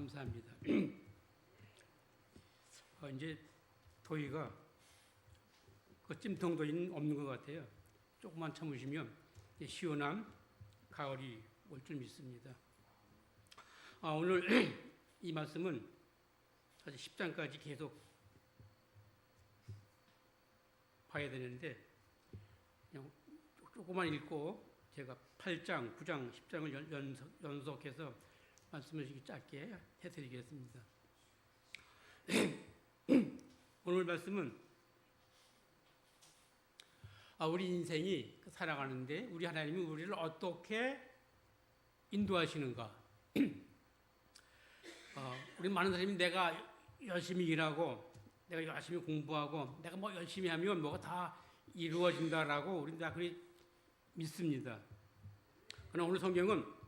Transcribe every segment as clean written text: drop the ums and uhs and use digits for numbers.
감사합니다. 이제 더위가 그 찜통더위는 없는 것 같아요. 조금만 참으시면 시원한 가을이 올 줄 믿습니다. 오늘 이 말씀은 사실 10장까지 계속 봐야 되는데 그냥 조금만 읽고 제가 8장, 9장, 10장을 연속해서 말씀을 짧게 해드리겠습니다. 오늘 말씀은 우리 인생이 살아가는데 우리 하나님이 우리를 어떻게 인도하시는가. 우리 많은 사람이 내가 열심히 일하고 내가 열심히 공부하고 내가 뭐 열심히 하면 뭐가 다 이루어진다라고 우리는 다 그리 믿습니다. 그러나 오늘 성경은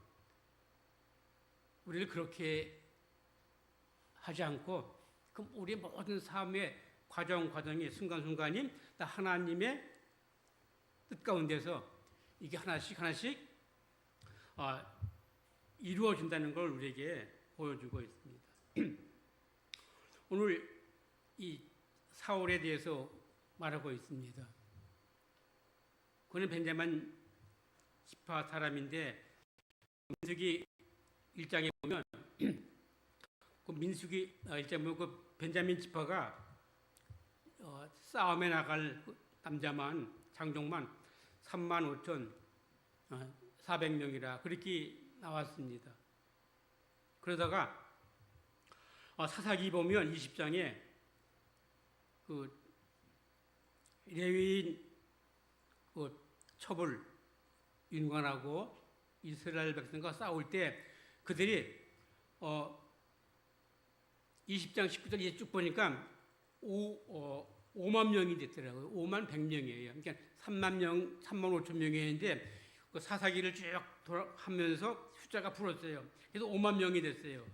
우리를 그렇게 하지 않고 우리의 모든 삶의 과정이 순간순간이 다 하나님의 뜻 가운데서 이게 하나씩 이루어진다는 걸 우리에게 보여주고 있습니다. 오늘 이 사울에 대해서 말하고 있습니다. 그는 벤자민 지파 사람인데 민수기 1장에 보면 그 민수기 1장에 보면 그 벤자민 지파가 싸움에 나갈 남자만 장종만 35,400명이라 그렇게 나왔습니다. 그러다가 사사기 보면 20장에 그 레위인 그 첩을 윤관하고 이스라엘 백성과 싸울 때 그들이 20장 19절 이제 쭉 보니까 5만 명이 됐더라고요. 5만 100명이에요. 그러니까 3만 5천 명이었는데 그 사사기를 쭉 하면서 숫자가 불었어요. 그래서 5만 명이 됐어요.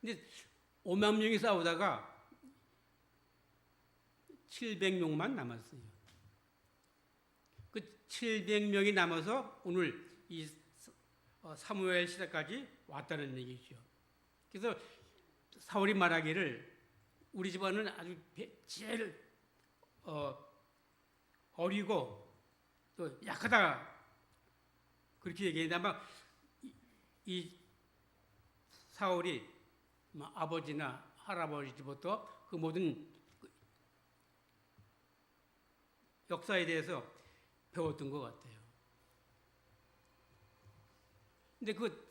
근데 5만 명이 싸우다가 700명만 남았어요. 그 700명이 남아서 오늘 이 사무엘 시대까지 왔다는 얘기죠. 그래서 사울이 말하기를 우리 집안은 아주 제일 어리고 또 약하다 그렇게 얘기했는데 아마 이 사울이 아버지나 할아버지부터 그 모든 역사에 대해서 배웠던 것 같아요. 근데 그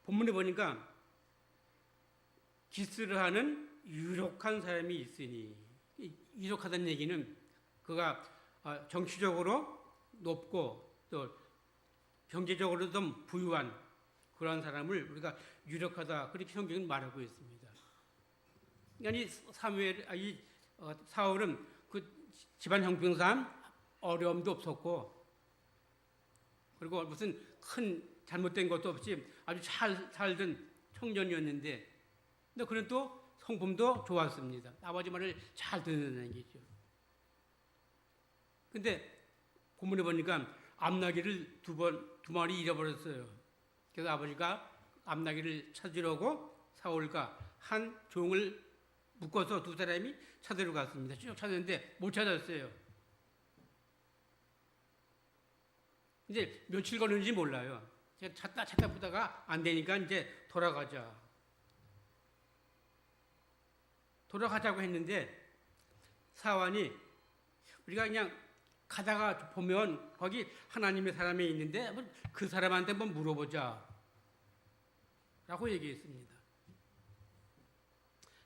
본문에 보니까 기스를 하는 유력한 사람이 있으니, 유력하다는 얘기는 그가 정치적으로 높고 또 경제적으로 좀 부유한 그런 사람을 우리가 유력하다 그렇게 성경은 말하고 있습니다. 그러니까 이 사울은 그 집안 형평상 어려움도 없었고 그리고 무슨 큰 잘못된 것도 없이 아주 잘 살던 청년이었는데 근데 그는 또 성품도 좋았습니다. 아버지 말을 잘 듣는 얘기죠. 근데 본문에 보니까 암나귀를 두 마리 잃어버렸어요. 그래서 아버지가 암나귀를 찾으려고 사울과 한 종을 묶어서 두 사람이 찾으러 갔습니다. 쭉 찾았는데 못 찾았어요. 이제 며칠 걸리는지 몰라요. 제가 찾다 보다가 안 되니까 이제 돌아가자고 했는데 사환이 우리가 그냥 가다가 보면 거기 하나님의 사람이 있는데 그 사람한테 한번 물어보자 라고 얘기했습니다.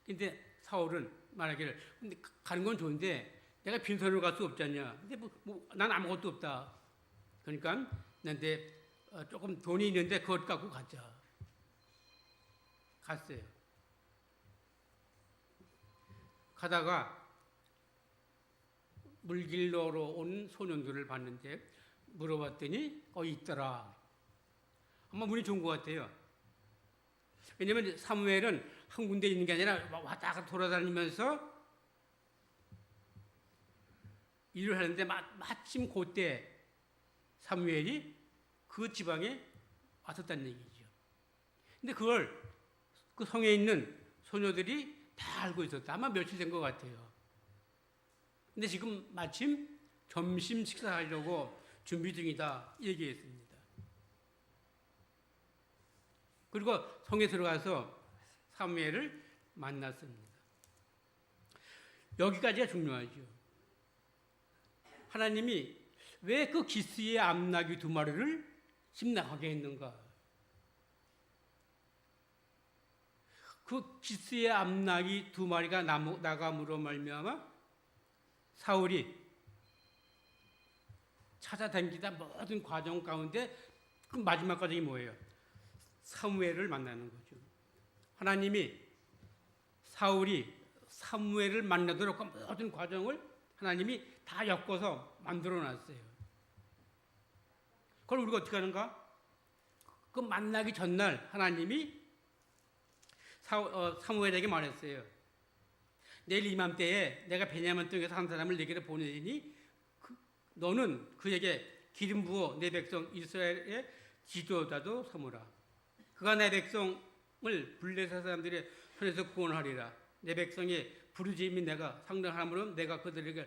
근데 사울은 말하기를 근데 가는 건 좋은데 내가 빈손으로 갈 수 없잖냐. 근데 난 아무것도 없다. 그러니까 나한테 조금 돈이 있는데 그것 갖고 가자. 갔어요. 가다가 물길로로 온 소년들을 봤는데 물어봤더니 있더라. 아마 운이 좋은 것 같아요. 왜냐하면 사무엘은 한 군데 있는 게 아니라 왔다 갔다 돌아다니면서 일을 하는데 마침 그때 사무엘이 그 지방에 왔었다는 얘기죠. 근데 그걸 그 성에 있는 소녀들이 다 알고 있었다. 아마 며칠 된 것 같아요. 근데 지금 마침 점심 식사하려고 준비 중이다 얘기했습니다. 그리고 성에 들어가서 사무엘을 만났습니다. 여기까지가 중요하죠. 하나님이 왜 그 기스의 암나귀 2마리를 심락하게 했는가? 그 기스의 암나귀 2마리가 나감으로 말미암아 사울이 찾아다니다 모든 과정 가운데 그 마지막 과정이 뭐예요? 사무엘을 만나는 거죠. 하나님이 사울이 사무엘을 만나도록 그 모든 과정을 하나님이 다 엮어서 만들어 놨어요. 그걸 우리가 어떻게 하는가? 그 만나기 전날 하나님이 사무엘에게 말했어요. 내일 이맘때에 내가 베냐민 땅에서 한 사람을 내게로 보내니 너는 그에게 기름 부어 내 백성 이스라엘의 지도자도 삼으라. 그가 내 백성을 블레셋 사람들의 손에서 구원하리라. 내 백성의 부르짖음이 내가 상당하므로 내가 그들에게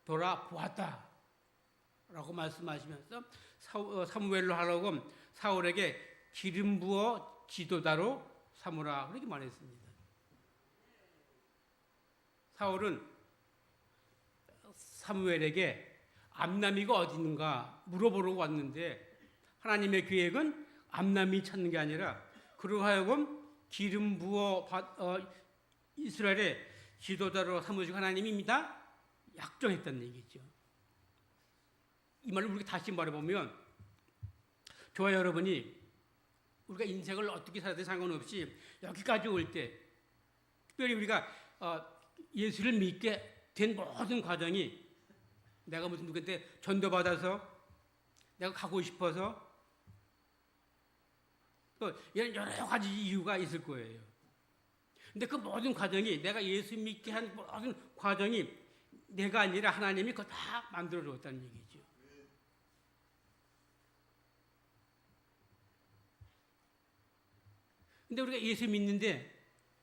돌아보았다 라고 말씀하시면서 사무엘로 하라고 사울에게 기름 부어 지도자로 삼으라 그렇게 말했습니다. 사울은 사무엘에게 암나미가 어디 있는가 물어보러 왔는데 하나님의 계획은 암나미 찾는 게 아니라 그로 하여금 기름 부어 이스라엘의 지도자로 삼으시고 하나님입니다. 약정했다는 얘기죠. 이 말을 우리가 다시 말해보면 저와 여러분이 우리가 인생을 어떻게 살아도 상관없이 여기까지 올 때 특별히 우리가 예수를 믿게 된 모든 과정이 내가 무슨 누구한테 전도받아서 내가 가고 싶어서 또 이런 여러 가지 이유가 있을 거예요. 근데 그 모든 과정이 내가 예수 믿게 한 모든 과정이 내가 아니라 하나님이 그거 다 만들어 줬다는 얘기죠. 근데 우리가 예수 믿는데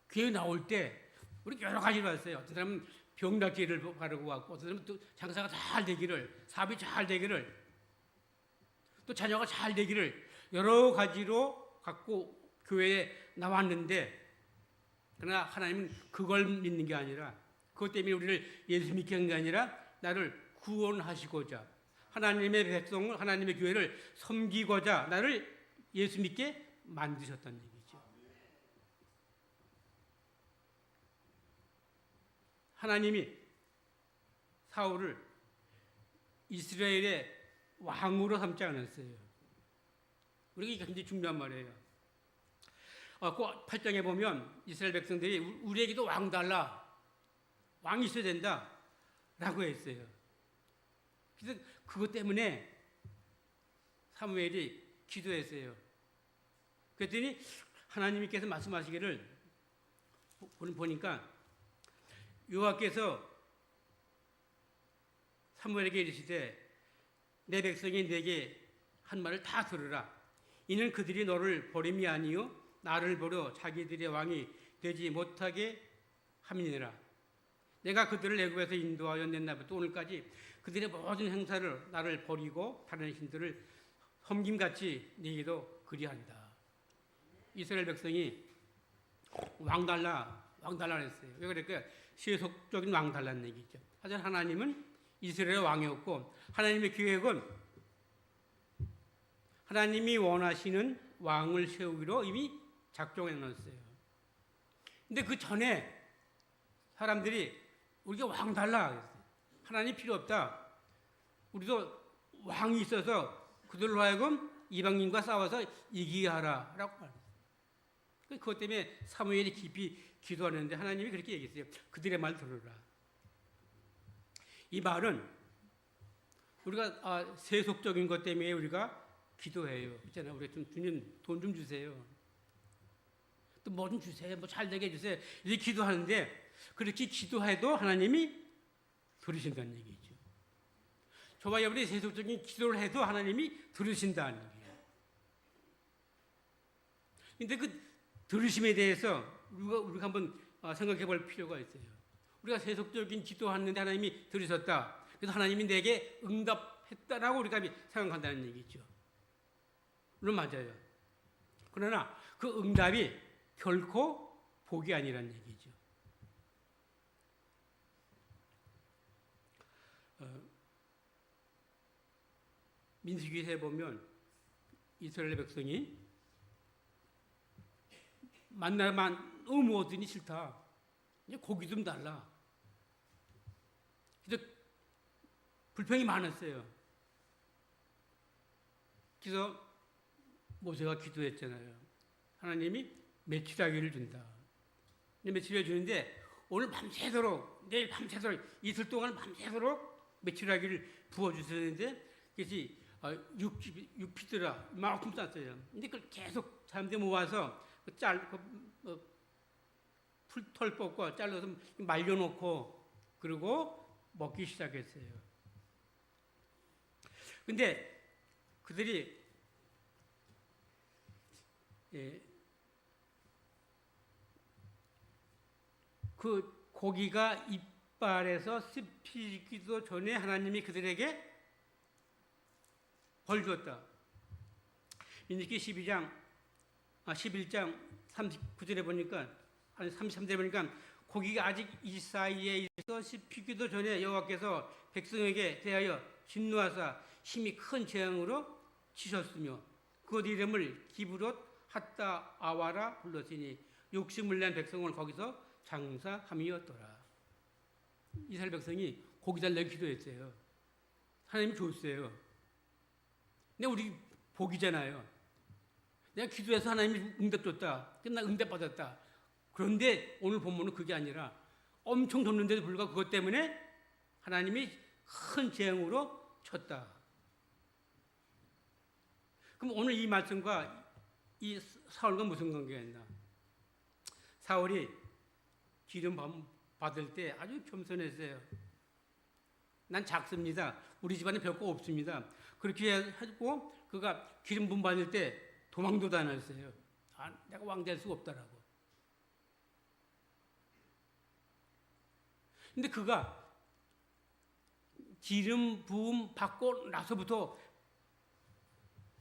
교회 나올 때 우리 여러 가지를 봤어요. 어떤 사람은 병 낫기를 바라고 왔고 어떤 사람은 또 장사가 잘 되기를 사업이 잘 되기를 또 자녀가 잘 되기를 여러 가지로 갖고 교회에 나왔는데 그러나 하나님은 그걸 믿는 게 아니라 그것 때문에 우리를 예수 믿게 한 게 아니라 나를 구원하시고자 하나님의 백성을 하나님의 교회를 섬기고자 나를 예수 믿게 만드셨다는 얘기죠. 하나님이 사울을 이스라엘의 왕으로 삼지 않았어요. 우리가 이게 굉장히 중요한 말이에요. 그 8장에 보면 이스라엘 백성들이 우리에게도 왕 달라. 왕이 있어야 된다. 라고 했어요. 그래서 그것 때문에 사무엘이 기도했어요. 그랬더니 하나님께서 말씀하시기를 보니까 여호와께서 사무엘에게 이르시되 내 백성이 내게 한 말을 다 들으라. 이는 그들이 너를 버림이 아니요 나를 버려 자기들의 왕이 되지 못하게 함이니라. 내가 그들을 애굽에서 인도하여 낸 날부터 오늘까지 그들의 모든 행사를 나를 버리고 다른 신들을 섬김같이 네게도 그리한다. 이스라엘 백성이 왕 달라 했어요. 왜 그럴까요? 세속적인 왕 달라는 얘기죠. 하지만 하나님은 이스라엘의 왕이었고 하나님의 계획은 하나님이 원하시는 왕을 세우기로 이미 작정해 놨어요. 근데 그 전에 사람들이 우리가 왕 달라 그랬어요. 하나님 필요 없다. 우리도 왕이 있어서 그들로 하여금 이방인과 싸워서 이기게 하라 라고 말했어요. 그것 때문에 사무엘이 깊이 기도하는데 하나님이 그렇게 얘기했어요. 그들의 말 들으라. 이 말은 우리가 세속적인 것 때문에 우리가 기도해요. 있잖아요. 우리가 좀 주님 돈 좀 주세요. 또 뭐 좀 주세요. 뭐 잘 되게 해주세요. 이렇게 기도하는데 그렇게 기도해도 하나님이 들으신다는 얘기죠. 저와 여러분이 세속적인 기도를 해도 하나님이 들으신다는 얘기예요. 근데 그 들으심에 대해서 우리가 한번 생각해 볼 필요가 있어요. 우리가 세속적인 기도하는데 하나님이 들으셨다. 그래서 하나님이 내게 응답했다라고 우리가 생각한다는 얘기죠. 물론 맞아요. 그러나 그 응답이 결코 복이 아니라는 얘기죠. 민수기에 보면 이스라엘 백성이 만나만 너무 얻으니 싫다. 이제 고기 좀 달라. 그래서 불평이 많았어요. 그래서 모세가 기도했잖아요. 하나님이 메추라기를 준다. 메추라기 주는데 오늘 밤새도록, 내일 밤새도록, 이틀 동안 밤새도록 메추라기를 부어주셨는데 그것이 6피더라 이만큼 쌌어요. 근데 그걸 계속 사람들이 모아서 풀털 뽑고 잘라서 말려놓고 그리고 먹기 시작했어요. 근데 그들이 그 고기가 이빨에서 씹히기도 전에 하나님이 그들에게 벌 줬다. 민수기 11장 39절에 보니까 아니 33절에 보니까 고기가 아직 이 사이에 있어 씹히기도 전에 여호와께서 백성에게 대하여 진노하사 심히 큰 재앙으로 치셨으며 그 이름을 기브롯 핫다 아와라 불렀으니 욕심을 낸 백성을 거기서 장사함이었더라. 이스라엘 백성이 고기 달라고 기도했어요. 하나님이 줬어요. 근데 우리 복이잖아요. 내가 기도해서 하나님이 응답 줬다. 나 응답 받았다. 그런데 오늘 본문은 그게 아니라 엄청 줬는데도 불구하고 그것 때문에 하나님이 큰 재앙으로 쳤다. 그럼 오늘 이 말씀과 이 사울과 무슨 관계가 있나? 사울이 기름 받을 때 아주 겸손했어요. 난 작습니다. 우리 집안에 별거 없습니다. 그렇게 하고 그가 기름 부음 받을 때 도망도 다녔어요. 내가 왕 될 수가 없다라고. 근데 그가 기름 부음 받고 나서부터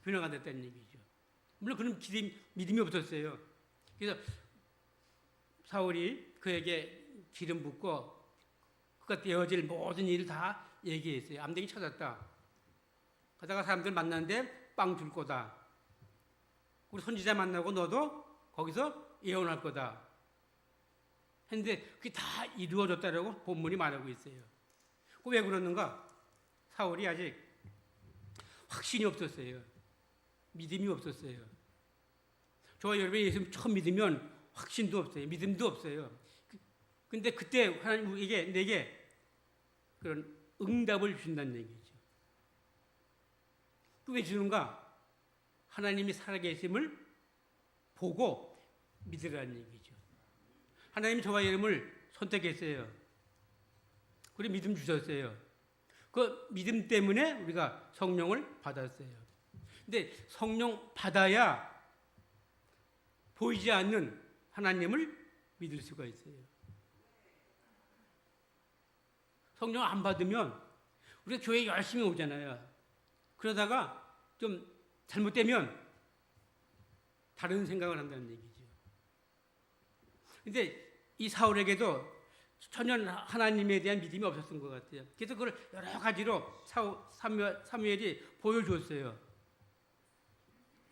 변화가 됐다는 얘기죠. 물론 그는 믿음이 없었어요. 그래서 사울이 그에게 기름 붓고 그가 되어질 모든 일을 다 얘기했어요. 암댕이 찾았다. 가다가 사람들 만났는데 빵 줄 거다. 우리 선지자 만나고 너도 거기서 예언할 거다. 했는데 그게 다 이루어졌다라고 본문이 말하고 있어요. 왜 그러는가? 사울이 아직 확신이 없었어요. 믿음이 없었어요. 저와 여러분이 예수님 처음 믿으면 확신도 없어요. 믿음도 없어요. 근데 그때 하나님 우리에게 내게 그런 응답을 주신다는 얘기죠. 왜 주는가? 하나님이 살아계심을 보고 믿으라는 얘기죠. 하나님이 저와 여러분을 선택했어요. 그리고 믿음 주셨어요. 그 믿음 때문에 우리가 성령을 받았어요. 근데 성령 받아야 보이지 않는 하나님을 믿을 수가 있어요. 성령 안 받으면 우리가 교회 열심히 오잖아요. 그러다가 좀 잘못되면 다른 생각을 한다는 얘기죠. 근데 이 사울에게도 전혀 하나님에 대한 믿음이 없었던 것 같아요. 그래서 그걸 여러 가지로 사무엘이 보여주었어요.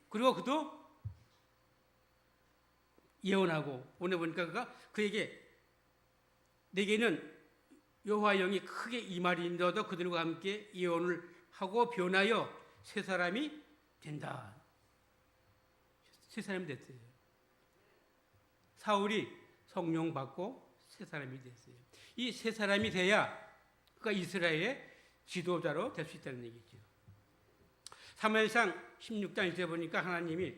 그리고 그도 예언하고 오늘 보니까 그에게 내게는 여호와 영이 크게 임하리 너도 그들과 함께 예언을 하고 변하여 새 사람이 된다. 새 사람이 됐어요. 사울이 성령 받고 새 사람이 됐어요. 이 새 사람이 돼야 그가 이스라엘의 지도자로 될 수 있다는 얘기죠. 사무엘상 16장 1절에 보니까 하나님이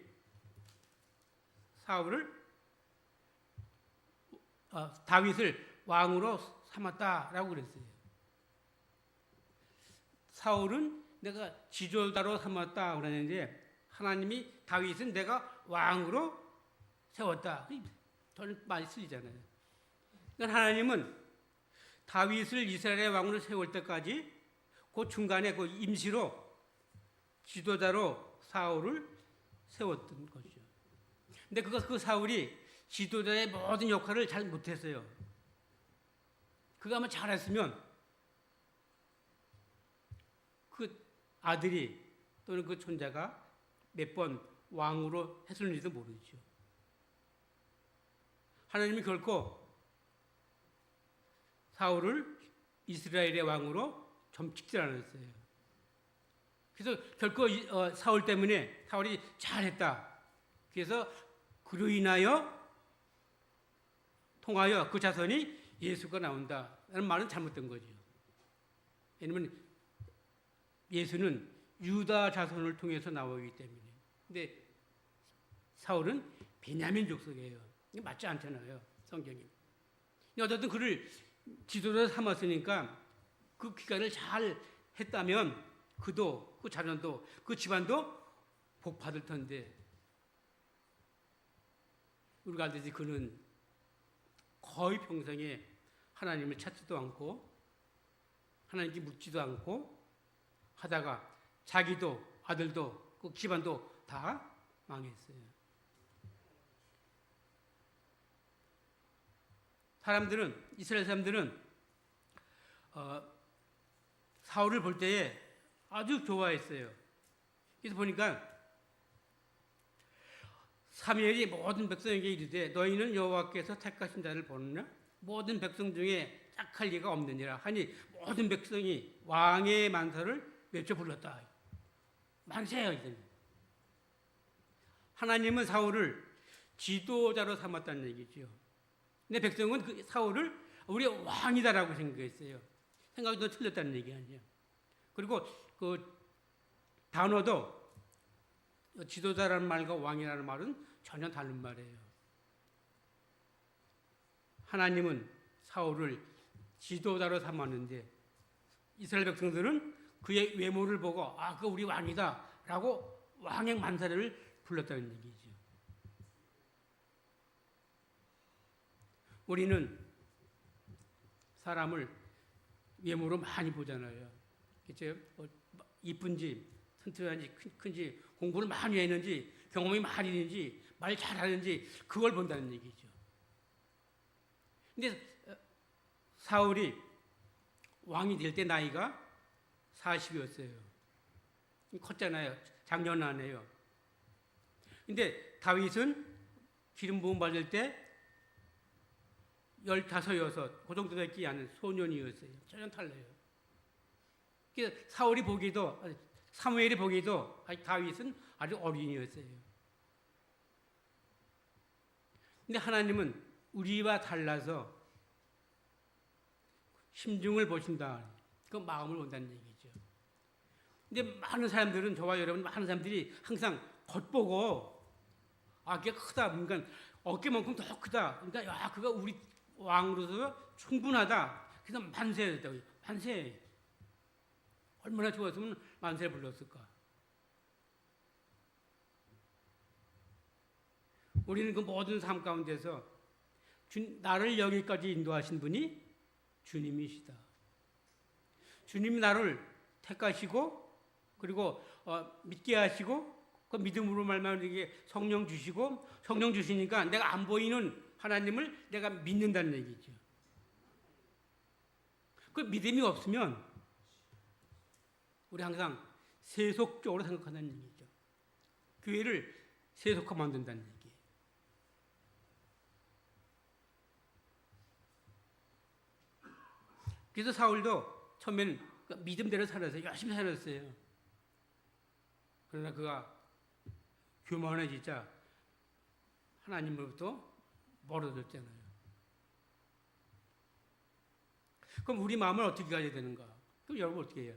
다윗을 왕으로 삼았다라고 그랬어요. 사울은 내가 지도자로 삼았다 그러는데 하나님이 다윗은 내가 왕으로 세웠다. 저는 많이 쓰이잖아요. 그러니까 하나님은 다윗을 이스라엘의 왕으로 세울 때까지 그 중간에 그 임시로 지도자로 사울을 세웠던 것이죠. 근데 그 사울이 지도자의 모든 역할을 잘 못했어요. 그가 아마 잘했으면 그 아들이 또는 그 손자가 몇 번 왕으로 했을지도 모르죠. 하나님이 결코 사울을 이스라엘의 왕으로 점찍지 않았어요. 그래서 결코 사울 때문에 사울이 잘했다. 그래서 그로 인하여 통하여 그 자손이 예수가 나온다라는 말은 잘못된 거죠. 왜냐하면 예수는 유다 자손을 통해서 나오기 때문에. 근데 사울은 베냐민 족속이에요. 이게 맞지 않잖아요, 성경이. 어쨌든 그를 지도자 삼았으니까 그 기간을 잘 했다면 그도, 그 자손도, 그 집안도 복 받을 텐데 우리가 알듯이 그는 거의 평생에 하나님을 찾지도 않고 하나님께 묻지도 않고 하다가 자기도 아들도 그 집안도 다 망했어요. 사람들은 이스라엘 사람들은 사울을 볼 때에 아주 좋아했어요. 그래서 보니까 사무엘이 모든 백성에게 이르되 너희는 여호와께서 택하신 자를 보느냐 모든 백성 중에 짝할 리가 없느니라 하니 모든 백성이 왕의 만사를 외쳐 불렀다. 만세요 이제. 하나님은 사울을 지도자로 삼았다는 얘기죠. 근데 백성은 그 사울을 우리 왕이다라고 생각했어요. 생각이 더 틀렸다는 얘기 아니에요. 그리고 그 단어도 지도자라는 말과 왕이라는 말은 전혀 다른 말이에요. 하나님은 사울을 지도자로 삼았는데 이스라엘 백성들은 그의 외모를 보고 아, 그 우리 왕이다라고 왕의 만사를 불렀다는 얘기죠. 우리는 사람을 외모로 많이 보잖아요. 그렇죠? 이쁜지, 튼튼한지, 큰지, 공부를 많이 했는지, 경험이 많이 있는지, 말 잘하는지 그걸 본다는 얘기죠. 근데 사울이 왕이 될 때 나이가 40이었어요. 컸잖아요. 작년 안에요. 근데 다윗은 기름 부음 받을 때 15, 6, 그 정도 되지 않은 소년이었어요. 전혀 달라요. 그래서 사울이 보기도, 사무엘이 보기도 다윗은 아주 어린이였어요. 근데 하나님은 우리와 달라서 심중을 보신다. 그 마음을 본다는 얘기죠. 근데 많은 사람들은, 저와 여러분 많은 사람들이 항상 겉보고 아, 걔 크다. 그러니까 어깨만큼 더 크다. 그러니까 야, 그가 우리 왕으로서 충분하다. 그래서 만세했다고요. 만세. 얼마나 좋았으면 만세를 불렀을까. 우리는 그 모든 삶 가운데서 나를 여기까지 인도하신 분이 주님이시다. 주님이 나를 택하시고 그리고 믿게 하시고 그 믿음으로 말미암아 이게 성령 주시고 성령 주시니까 내가 안 보이는 하나님을 내가 믿는다는 얘기죠. 그 믿음이 없으면 우리 항상 세속적으로 생각한다는 얘기죠. 교회를 세속화 만든다는 얘기예요. 그래서 사울도 처음에는 믿음대로 살았어요. 열심히 살았어요. 그러나 그가 교만해지자 하나님으로부터 멀어졌잖아요. 그럼 우리 마음을 어떻게 가져야 되는가? 그럼 여러분 어떻게 해요?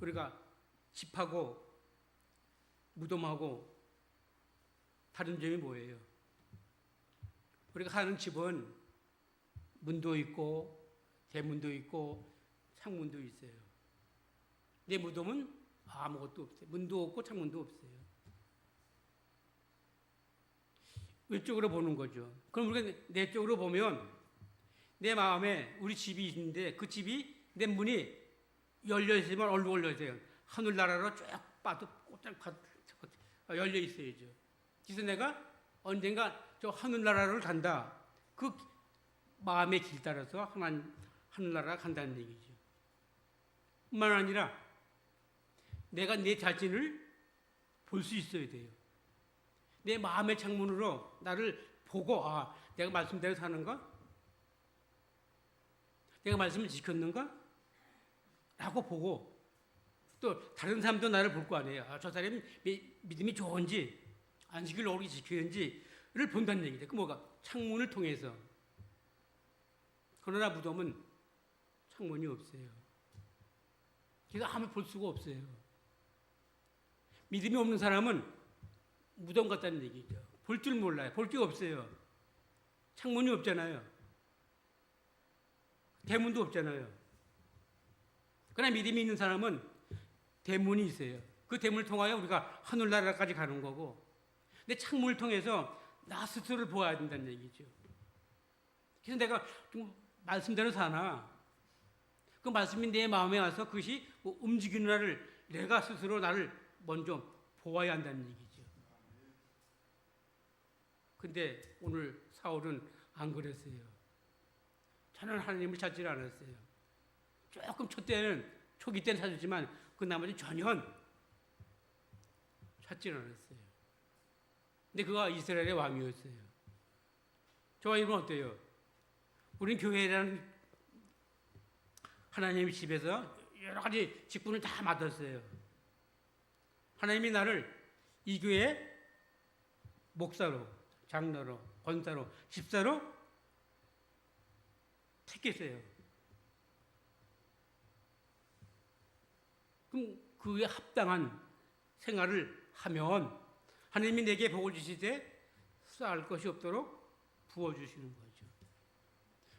우리가 집하고 무덤하고 다른 점이 뭐예요? 우리가 사는 집은 문도 있고 대문도 있고 창문도 있어요. 내 무덤은 아무것도 없어요. 문도 없고 창문도 없어요. 외쪽으로 보는 거죠. 그럼 우리가 내 쪽으로 보면 내 마음에 우리 집이 있는데 그 집이 내 문이 열려 있으면 얼른 열려 있어요. 하늘나라로 쫙 빠져 꽂짝 열려 있어야죠. 그래서 내가 언젠가 저 하늘나라를 간다. 그 마음의 길 따라서 하늘나라 간다는 얘기죠. 뿐만 아니라 내가 내 자신을 볼 수 있어야 돼요. 내 마음의 창문으로 나를 보고 내가 말씀대로 사는가? 내가 말씀을 지켰는가? 라고 보고 또 다른 사람도 나를 볼 거 아니에요. 저 사람이 믿음이 좋은지 안식을 오래 지키는지를 본다는 얘기죠. 그 뭐가? 창문을 통해서. 그러나 무덤은 창문이 없어요. 그래서 아무 볼 수가 없어요. 믿음이 없는 사람은 무덤 같다는 얘기죠. 볼 줄 몰라요. 볼 게 없어요. 창문이 없잖아요. 대문도 없잖아요. 그러나 믿음이 있는 사람은 대문이 있어요. 그 대문을 통하여 우리가 하늘나라까지 가는 거고, 근데 창문을 통해서 나 스스로를 보아야 된다는 얘기죠. 그래서 내가 좀 말씀대로 사나, 그 말씀이 내 마음에 와서 그것이 움직이는 나를 내가 스스로 나를 먼저 보아야 한다는 얘기죠. 근데 오늘 사울은 안 그랬어요. 저는 하나님을 찾지 않았어요. 조금 초기 때는 찾았지만 그 나머지 전혀 찾지 않았어요. 근데 그가 이스라엘의 왕이었어요. 저와 여러분 어때요? 우리는 교회라는 하나님의 집에서 여러 가지 직분을 다 맡았어요. 하나님이 나를 이 교회의 목사로, 장로로, 권사로, 집사로 택했어요. 그럼 그에 합당한 생활을 하면 하나님이 내게 복을 주시되 쌓을 것이 없도록 부어주시는 거죠.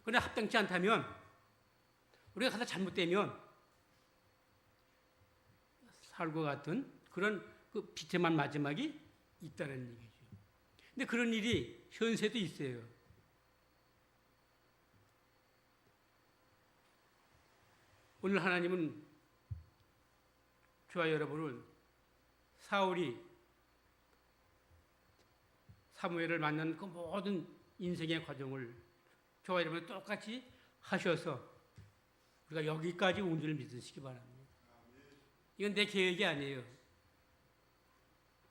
그러나 합당치 않다면, 우리가 가다 잘못되면 살과 같은 그런 그 비참한 마지막이 있다는 얘기죠. 근데 그런 일이 현세도 있어요. 오늘 하나님은 저와 여러분을 사울이 사무엘을 만난 그 모든 인생의 과정을 저와 여러분 똑같이 하셔서 우리가 여기까지 온 줄 믿으시기 바랍니다. 이건 내 계획이 아니에요.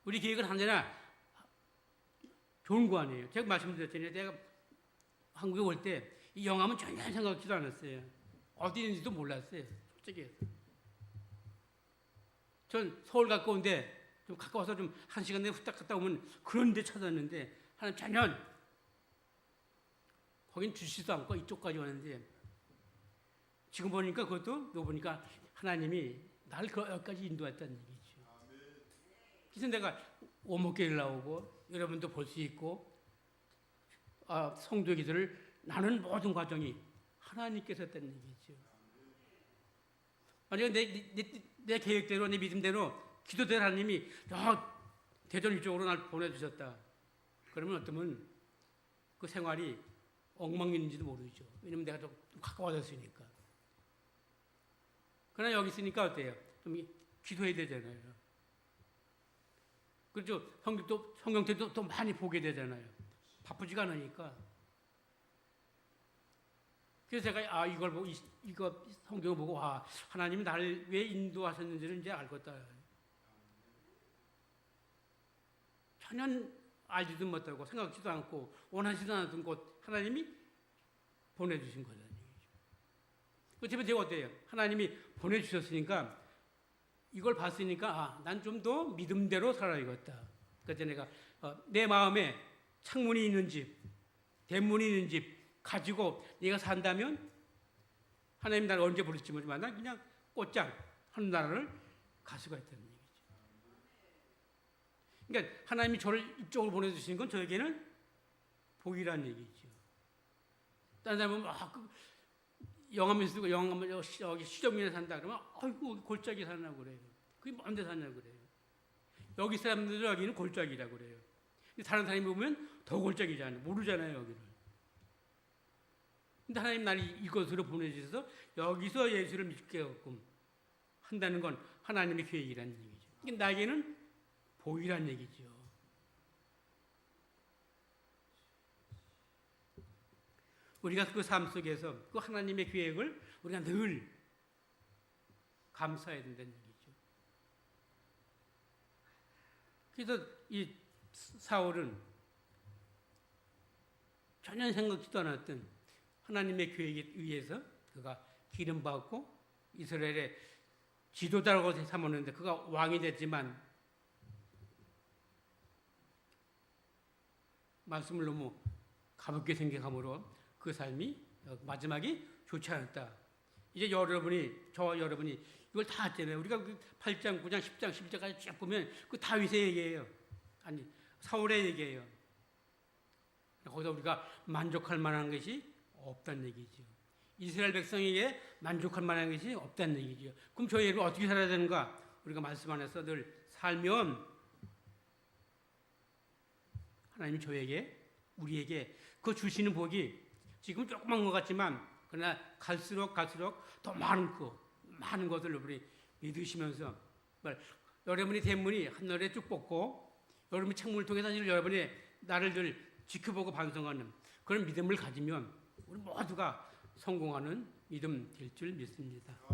우리 계획은 언제나 좋은 거 아니에요. 제가 말씀드렸잖아요. 내가 한국에 올 때 이 영암은 전혀 생각지도 않았어요. 어디 있는지도 몰랐어요. 솔직히. 전 서울 가까운데 좀 가까워서 좀 한 시간 내에 후딱 갔다 오면 그런 데 찾았는데 하나님 전혀 거긴 주시도 않고 이쪽까지 왔는데 지금 보니까 그것도 너 보니까 하나님이 나를 여기까지 인도했다는 얘기죠. 그래서 내가 오목교회를 나오고 여러분도 볼 수 있고 성도 기도를 나눈 모든 과정이 하나님께서 했다는 얘기죠. 만약에 내 계획대로 내 믿음대로 기도대로 하나님이 대전 이쪽으로 날 보내주셨다. 그러면 어쩌면 그 생활이 엉망인지도 모르죠. 왜냐면 내가 좀 가까워졌으니까. 그러나 여기 있으니까 어때요? 좀 기도해야 되잖아요. 그렇죠. 성경책도 또 많이 보게 되잖아요. 바쁘지가 않으니까. 그래서 제가 이걸 보고 이거 성경을 보고 하나님이 나를 왜 인도하셨는지를 이제 알겠다. 전혀 알지도 못하고 생각지도 않고 원하지도 않았던 곳 하나님이 보내주신 거라는 얘기죠. 그렇지만 제가 어때요? 하나님이 보내주셨으니까 이걸 봤으니까 난 좀 더 믿음대로 살아야겠다. 그래서 내가 내 마음에 창문이 있는 집, 대문이 있는 집 가지고 내가 산다면 하나님 나를 언제 부를지 모르지만 난 그냥 꽃장 하는 나라를 갈 수가 있다는 얘기죠. 그러니까 하나님이 저를 이쪽으로 보내주시는 건 저에게는 복이라는 얘기죠. 다른 사람은 영암에 쓰고 여기 시정면에 산다 그러면 아이고 골짜기 사냐고 그래요. 그게 뭔데 사냐고 그래요. 여기 사람들은 여기는 골짜기라고 그래요. 다른 사람이 보면 더 골짜기잖아요. 모르잖아요, 여기를. 근데 하나님 나를 이곳으로 보내주셔서 여기서 예수를 믿게끔 한다는 건 하나님의 계획이라는 얘기죠. 나에게는 복이란 얘기죠. 우리가 그 삶 속에서 그 하나님의 계획을 우리가 늘 감사해야 된다는 얘기죠. 그래서 이 사울은 전혀 생각지도 않았던 하나님의 계획에 의해서 그가 기름 받고 이스라엘의 지도자라고 삼았는데 그가 왕이 됐지만 말씀을 너무 가볍게 생각함으로 그 삶이 마지막이 좋지 않았다. 이제 여러분이 이걸 다 했잖아요. 우리가 8장, 9장, 10장, 11장까지 쭉 보면 그 다윗의 얘기예요. 아니, 사울의 얘기예요. 거기서 우리가 만족할 만한 것이 없다는 얘기죠. 이스라엘 백성에게 만족할 만한 것이 없다는 얘기죠. 그럼 저희 여러분 어떻게 살아야 되는가? 우리가 말씀 안에서 늘 살면 하나님이 우리에게 그 주시는 복이 지금 조그만 것 같지만 그러나 갈수록 더 많은 것을 우리 믿으시면서 여러분의 대문이 한눈에 쭉 뻗고 여러분의 창문을 통해서 여러분의 나를 늘 지켜보고 반성하는 그런 믿음을 가지면 우리 모두가 성공하는 믿음 될 줄 믿습니다.